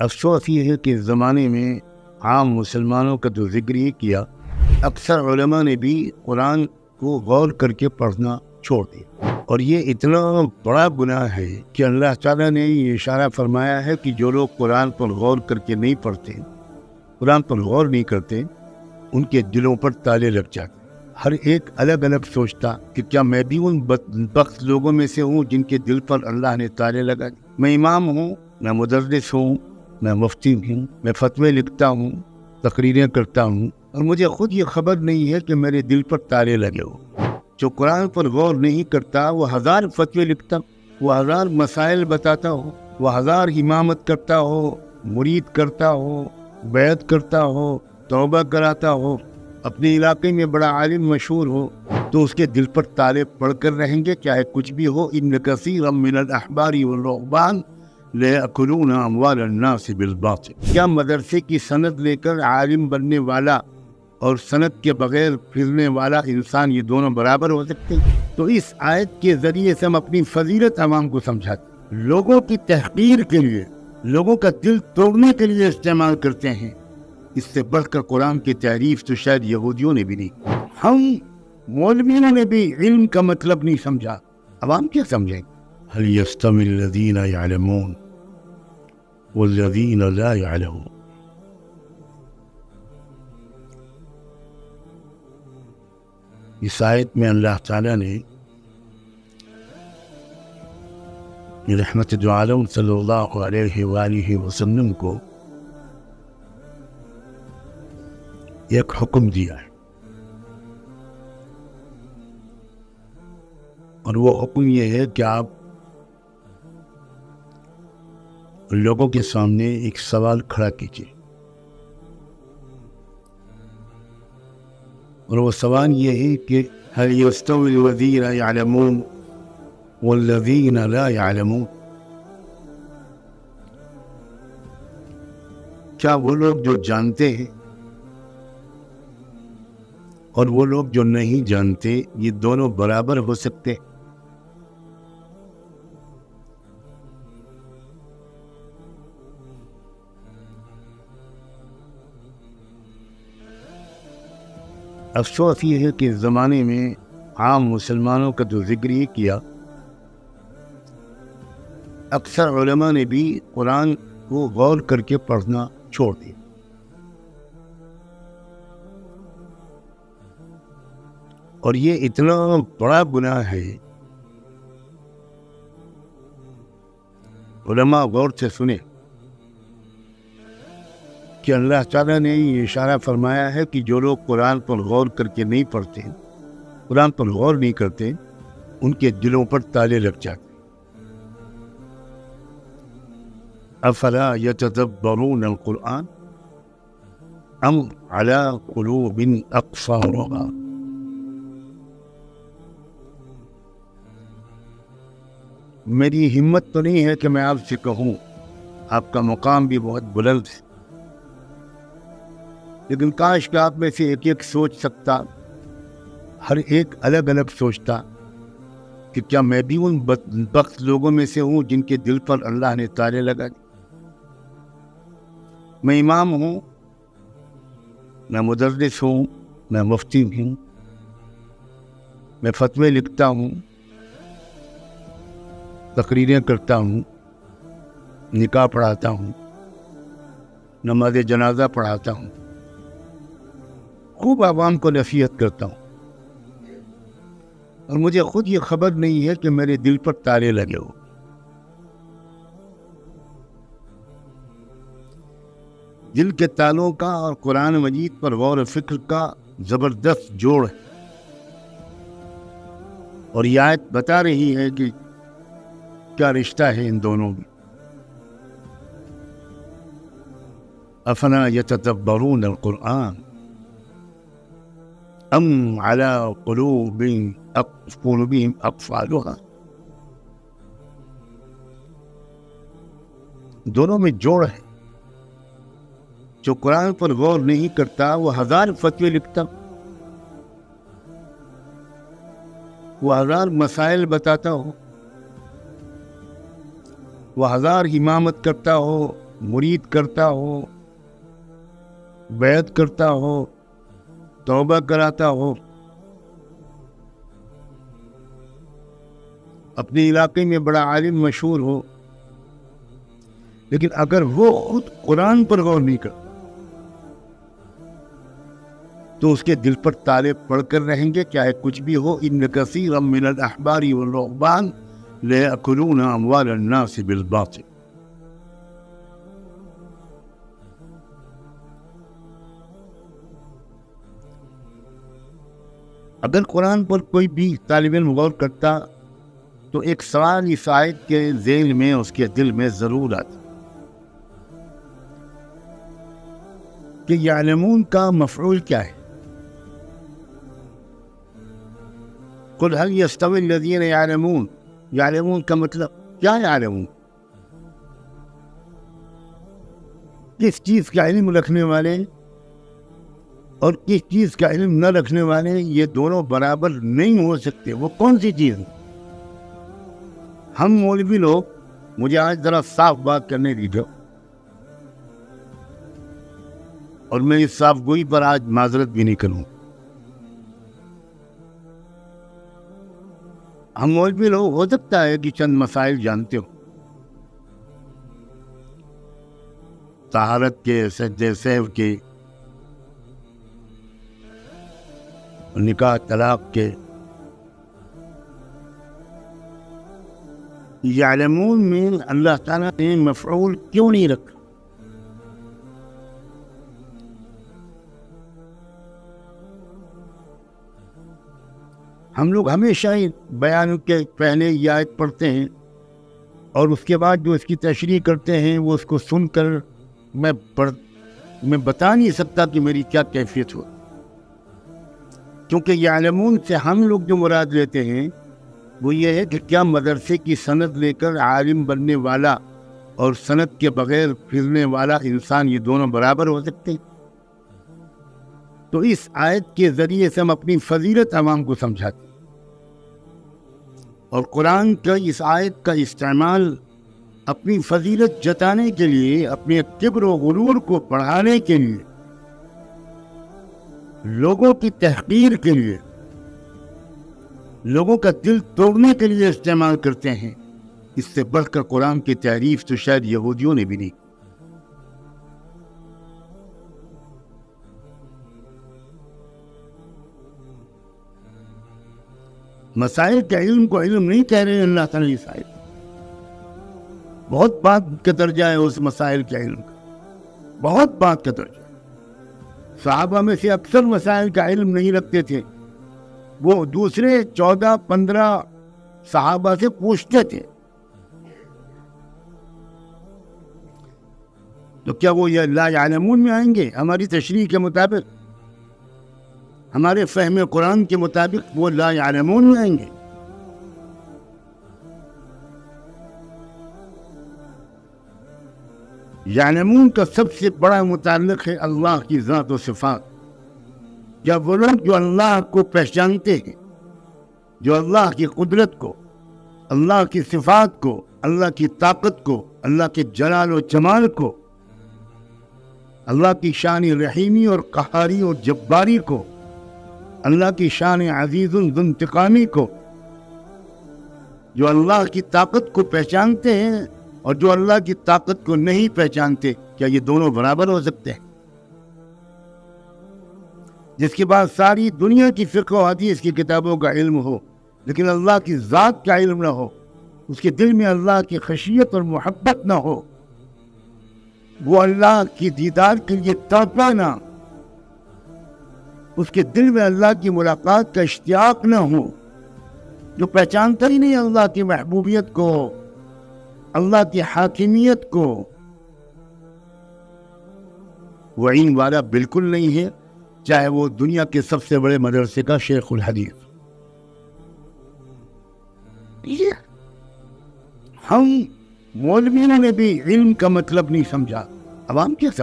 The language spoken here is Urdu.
افسوس یہ ہے کہ اس زمانے میں عام مسلمانوں کا جو ذکر ہی کیا، اکثر علماء نے بھی قرآن کو غور کر کے پڑھنا چھوڑ دیا، اور یہ اتنا بڑا گناہ ہے کہ اللہ تعالیٰ نے یہ اشارہ فرمایا ہے کہ جو لوگ قرآن پر غور کر کے نہیں پڑھتے، قرآن پر غور نہیں کرتے، ان کے دلوں پر تالے لگ جاتے۔ ہر ایک الگ الگ سوچتا کہ کیا میں بھی ان بدبخت لوگوں میں سے ہوں جن کے دل پر اللہ نے تالے لگا دی۔ میں امام ہوں، میں مدرس ہوں، میں مفتی ہوں، میں فتوے لکھتا ہوں، تقریریں کرتا ہوں، اور مجھے خود یہ خبر نہیں ہے کہ میرے دل پر تالے لگے ہو۔ جو قرآن پر غور نہیں کرتا وہ ہزار فتوے لکھتا، وہ ہزار مسائل بتاتا ہو، وہ ہزار امامت کرتا ہو، مرید کرتا ہو، بیعت کرتا ہو، توبہ کراتا ہو، اپنے علاقے میں بڑا عالم مشہور ہو، تو اس کے دل پر تالے پڑ کر رہیں گے چاہے کچھ بھی ہو۔ ان کثیرا من الاحبار والرهبان ليأكلون اموال الناس بالباطل۔ کیا مدرسے کی سند لے کر عالم بننے والا اور سند کے بغیر پھرنے والا انسان یہ دونوں برابر ہو سکتے ہیں؟ تو اس آیت کے ذریعے سے ہم اپنی فضیلت عوام کو سمجھاتے ہیں، لوگوں کی تحقیر کے لیے، لوگوں کا دل توڑنے کے لیے استعمال کرتے ہیں۔ اس سے بڑھ کر قرآن کی تعریف تو شاید یہودیوں نے بھی نہیں، ہم مولویوں نے بھی علم کا مطلب نہیں سمجھا، عوام کیا سمجھیں؟ هل يستوي الذين يعلمون والذين لا يعلمون۔ اس آیت میں اللہ تعالیٰ نے رحمت دو عالم صلی اللہ علیہ وآلہ وسلم کو ایک حکم دیا ہے، اور وہ حکم یہ ہے کہ آپ لوگوں کے سامنے ایک سوال کھڑا کیجیے، اور وہ سوال یہ ہے کہ هل يستوي الذين يعلمون والذين لا يعلمون۔ کیا وہ لوگ جو جانتے ہیں اور وہ لوگ جو نہیں جانتے، یہ دونوں برابر ہو سکتے؟ افسوس یہ ہے کہ اس زمانے میں عام مسلمانوں کا جو ذکر ہی کیا، اکثر علماء نے بھی قرآن کو غور کر کے پڑھنا چھوڑ دیا، اور یہ اتنا بڑا گناہ ہے۔ علماء غور سے سنیں کہ اللہ تعالیٰ نے یہ اشارہ فرمایا ہے کہ جو لوگ قرآن پر غور کر کے نہیں پڑھتے، قرآن پر غور نہیں کرتے، ان کے دلوں پر تالے لگ جاتے۔ افلا یتدبرون القرآن ام علی قلوب اقفالها۔ میری ہمت تو نہیں ہے کہ میں آپ سے کہوں، آپ کا مقام بھی بہت بلند ہے، لیکن کاش کہ آپ میں سے ایک ایک سوچ سکتا، ہر ایک الگ الگ سوچتا کہ کیا میں بھی ان بدبخت لوگوں میں سے ہوں جن کے دل پر اللہ نے تالے لگا دی۔ میں امام ہوں، میں مدرس ہوں، میں مفتی ہوں، میں فتوے لکھتا ہوں، تقریریں کرتا ہوں، نکاح پڑھاتا ہوں، نماز جنازہ پڑھاتا ہوں، خوب عوام کو نصیحت کرتا ہوں، اور مجھے خود یہ خبر نہیں ہے کہ میرے دل پر تالے لگے ہو۔ دل کے تالوں کا اور قرآن مجید پر غور و فکر کا زبردست جوڑ ہے، اور یہ آیت بتا رہی ہے کہ کیا رشتہ ہے ان دونوں میں۔ افلا یتدبرون القرآن ام علی قلوبهم اقفالها۔ دونوں میں جوڑ ہے۔ جو قرآن پر غور نہیں کرتا وہ ہزار فتوے لکھتا، وہ ہزار مسائل بتاتا ہو، وہ ہزار امامت کرتا ہو، مرید کرتا ہو، بیعت کرتا ہو، توبہ کراتا ہو، اپنے علاقے میں بڑا عالم مشہور ہو، لیکن اگر وہ خود قرآن پر غور نہیں کرتا تو اس کے دل پر تالے پڑ کر رہیں گے، چاہے کچھ بھی ہو۔ ان کثیرا من الاحبار والرهبان ليأكلون اموال الناس بالباطل۔ اگر قرآن پر کوئی بھی طالب علم غور کرتا تو ایک سوال اس آیت کے ذیل میں اس کے دل میں ضرور آتا کہ یعلمون کا مفعول کیا ہے؟ قل هل يستوي الذين يعلمون، یعلمون کا مطلب کیا؟ یعلمون کس چیز کا علم رکھنے والے اور کس چیز کا علم نہ رکھنے والے، یہ دونوں برابر نہیں ہو سکتے۔ وہ کون سی چیز ہے؟ ہم مولوی لوگ، مجھے آج ذرا صاف بات کرنے دیجیے، اور میں اس صاف گوئی پر آج معذرت بھی نہیں کروں۔ ہم مولوی لوگ ہو سکتا ہے کہ چند مسائل جانتے ہو، طہارت کے، سجدے سہو کے، نکاح طلاق کے۔ یعلمون میں اللہ تعالیٰ نے مفعول کیوں نہیں رکھا؟ ہم لوگ ہمیشہ ہی بیان کے پہلے یہ آیت پڑھتے ہیں اور اس کے بعد جو اس کی تشریح کرتے ہیں وہ اس کو سن کر میں بتا نہیں سکتا کہ میری کیا کیفیت ہو، کیونکہ یعلمون سے ہم لوگ جو مراد لیتے ہیں وہ یہ ہے کہ کیا مدرسے کی سند لے کر عالم بننے والا اور سند کے بغیر پھرنے والا انسان یہ دونوں برابر ہو سکتے ہیں؟ تو اس آیت کے ذریعے سے ہم اپنی فضیلت عوام کو سمجھاتے ہیں، اور قرآن کا اس آیت کا استعمال اپنی فضیلت جتانے کے لیے، اپنے کبر و غرور کو بڑھانے کے لیے، لوگوں کی تحقیر کے لیے، لوگوں کا دل توڑنے کے لیے استعمال کرتے ہیں۔ اس سے بڑھ کر قرآن کی تعریف تو شاید یہودیوں نے بھی نہیں۔ مسائل کے علم کو علم نہیں کہہ رہے ہیں اللہ تعالیٰ اس آیت میں۔ بہت بات کا درجہ ہے اس مسائل کے علم کا، بہت بات کا درجہ ہے۔ صحابہ میں سے اکثر مسائل کا علم نہیں رکھتے تھے، وہ دوسرے 14-15 صحابہ سے پوچھتے تھے۔ تو کیا وہ یہ لا یعلمون میں آئیں گے؟ ہماری تشریح کے مطابق، ہمارے فہم قرآن کے مطابق وہ لا یعلمون میں آئیں گے؟ یعلمون کا سب سے بڑا متعلق ہے اللہ کی ذات و صفات۔ یا وہ لوگ جو اللہ کو پہچانتے ہیں، جو اللہ کی قدرت کو، اللہ کی صفات کو، اللہ کی طاقت کو، اللہ کے جلال و جمال کو، اللہ کی شان رحیمی اور قہاری اور جباری کو، اللہ کی شان عزیز ذو انتقامی کو، جو اللہ کی طاقت کو پہچانتے ہیں اور جو اللہ کی طاقت کو نہیں پہچانتے، کیا یہ دونوں برابر ہو سکتے ہیں؟ جس کے بعد ساری دنیا کی فقہ و حدیث کی کتابوں کا علم ہو لیکن اللہ کی ذات کا علم نہ ہو، اس کے دل میں اللہ کی خشیت اور محبت نہ ہو، وہ اللہ کی دیدار کے لیے تڑپا نہ، اس کے دل میں اللہ کی ملاقات کا اشتیاق نہ ہو، جو پہچانتا ہی نہیں اللہ کی محبوبیت کو، اللہ کی حاکمیت کو، وہ علم والا بالکل نہیں ہے، چاہے وہ دنیا کے سب سے بڑے مدرسے کا شیخ الحدیث۔ ہم مولویوں نے بھی علم کا مطلب نہیں سمجھا، عوام کیا